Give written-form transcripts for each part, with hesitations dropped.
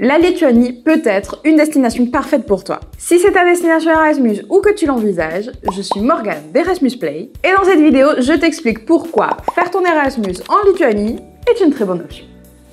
La Lituanie peut être une destination parfaite pour toi. Si c'est ta destination Erasmus ou que tu l'envisages, je suis Morgane d'Erasmus Play et dans cette vidéo, je t'explique pourquoi faire ton Erasmus en Lituanie est une très bonne option.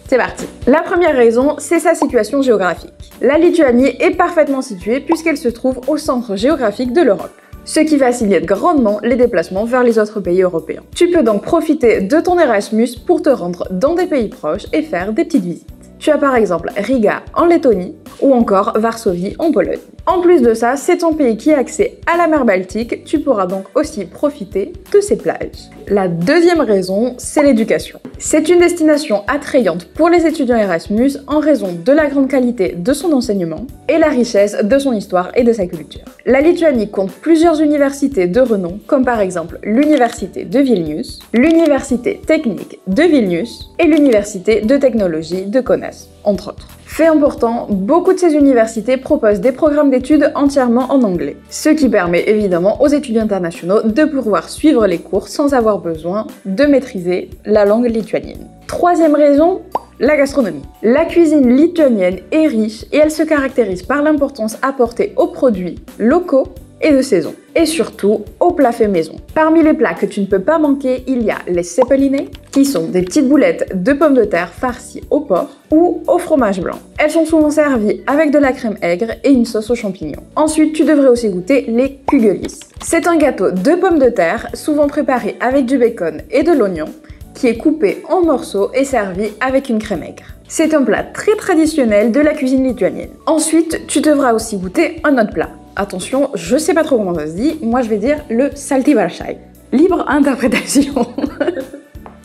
C'est parti. La première raison, c'est sa situation géographique. La Lituanie est parfaitement située puisqu'elle se trouve au centre géographique de l'Europe, ce qui facilite grandement les déplacements vers les autres pays européens. Tu peux donc profiter de ton Erasmus pour te rendre dans des pays proches et faire des petites visites. Tu as par exemple Riga en Lettonie ou encore Varsovie en Pologne. En plus de ça, c'est ton pays qui a accès à la mer Baltique, tu pourras donc aussi profiter de ses plages. La deuxième raison, c'est l'éducation. C'est une destination attrayante pour les étudiants Erasmus en raison de la grande qualité de son enseignement et la richesse de son histoire et de sa culture. La Lituanie compte plusieurs universités de renom, comme par exemple l'université de Vilnius, l'université technique de Vilnius et l'université de technologie de Kaunas, entre autres. Fait important, beaucoup de ces universités proposent des programmes d'études entièrement en anglais, ce qui permet évidemment aux étudiants internationaux de pouvoir suivre les cours sans avoir besoin de maîtriser la langue lituanienne. Troisième raison, la gastronomie. La cuisine lituanienne est riche et elle se caractérise par l'importance apportée aux produits locaux et de saison, et surtout aux plats faits maison. Parmi les plats que tu ne peux pas manquer, il y a les cepelinés, qui sont des petites boulettes de pommes de terre farcies au porc ou au fromage blanc. Elles sont souvent servies avec de la crème aigre et une sauce aux champignons. Ensuite, tu devrais aussi goûter les kugelis. C'est un gâteau de pommes de terre, souvent préparé avec du bacon et de l'oignon, qui est coupé en morceaux et servi avec une crème aigre. C'est un plat très traditionnel de la cuisine lituanienne. Ensuite, tu devras aussi goûter un autre plat. Attention, je sais pas trop comment ça se dit, moi je vais dire le saltivarshai. Libre interprétation.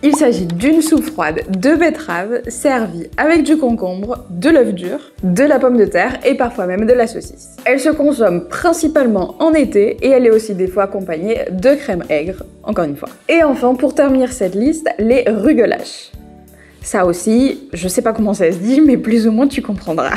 Il s'agit d'une soupe froide de betterave servie avec du concombre, de l'œuf dur, de la pomme de terre et parfois même de la saucisse. Elle se consomme principalement en été et elle est aussi des fois accompagnée de crème aigre, encore une fois. Et enfin, pour terminer cette liste, les rugelach. Ça aussi, je sais pas comment ça se dit, mais plus ou moins tu comprendras.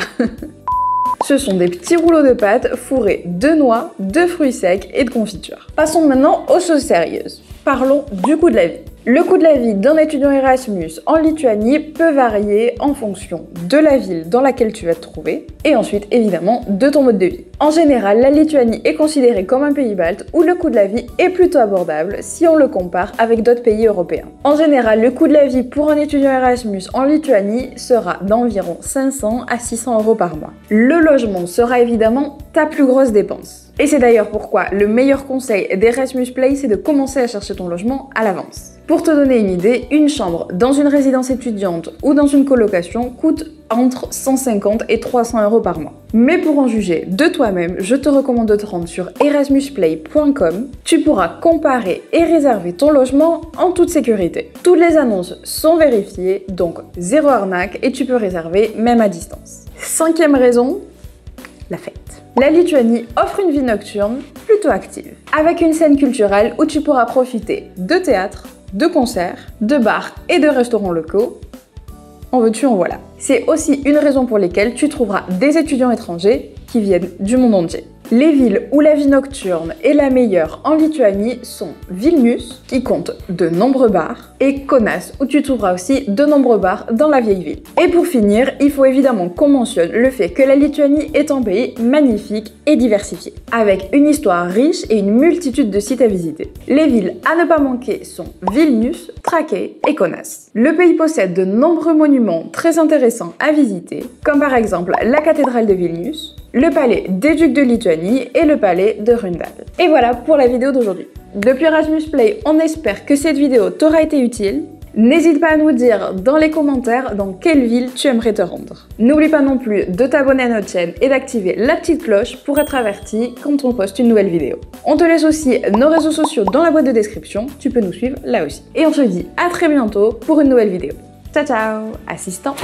Ce sont des petits rouleaux de pâte fourrés de noix, de fruits secs et de confiture. Passons maintenant aux choses sérieuses. Parlons du coût de la vie. Le coût de la vie d'un étudiant Erasmus en Lituanie peut varier en fonction de la ville dans laquelle tu vas te trouver et ensuite évidemment de ton mode de vie. En général, la Lituanie est considérée comme un pays balte où le coût de la vie est plutôt abordable si on le compare avec d'autres pays européens. En général, le coût de la vie pour un étudiant Erasmus en Lituanie sera d'environ 500 à 600 € par mois. Le logement sera évidemment ta plus grosse dépense. Et c'est d'ailleurs pourquoi le meilleur conseil d'Erasmus Play, c'est de commencer à chercher ton logement à l'avance. Pour te donner une idée, une chambre dans une résidence étudiante ou dans une colocation coûte entre 150 et 300 € par mois. Mais pour en juger de toi-même, je te recommande de te rendre sur erasmusplay.com. Tu pourras comparer et réserver ton logement en toute sécurité. Toutes les annonces sont vérifiées, donc zéro arnaque et tu peux réserver même à distance. Cinquième raison, la fête. La Lituanie offre une vie nocturne plutôt active, avec une scène culturelle où tu pourras profiter de théâtre, de concerts, de bars et de restaurants locaux. En veux-tu, en voilà. C'est aussi une raison pour laquelle tu trouveras des étudiants étrangers qui viennent du monde entier. Les villes où la vie nocturne est la meilleure en Lituanie sont Vilnius, qui compte de nombreux bars, et Kaunas, où tu trouveras aussi de nombreux bars dans la vieille ville. Et pour finir, il faut évidemment qu'on mentionne le fait que la Lituanie est un pays magnifique et diversifié, avec une histoire riche et une multitude de sites à visiter. Les villes à ne pas manquer sont Vilnius, Trakai et Kaunas. Le pays possède de nombreux monuments très intéressants à visiter, comme par exemple la cathédrale de Vilnius, le palais des ducs de Lituanie et le palais de Rundal. Et voilà pour la vidéo d'aujourd'hui. Depuis Erasmus Play, on espère que cette vidéo t'aura été utile. N'hésite pas à nous dire dans les commentaires dans quelle ville tu aimerais te rendre. N'oublie pas non plus de t'abonner à notre chaîne et d'activer la petite cloche pour être averti quand on poste une nouvelle vidéo. On te laisse aussi nos réseaux sociaux dans la boîte de description, tu peux nous suivre là aussi. Et on se dit à très bientôt pour une nouvelle vidéo. Ciao ciao, assistant!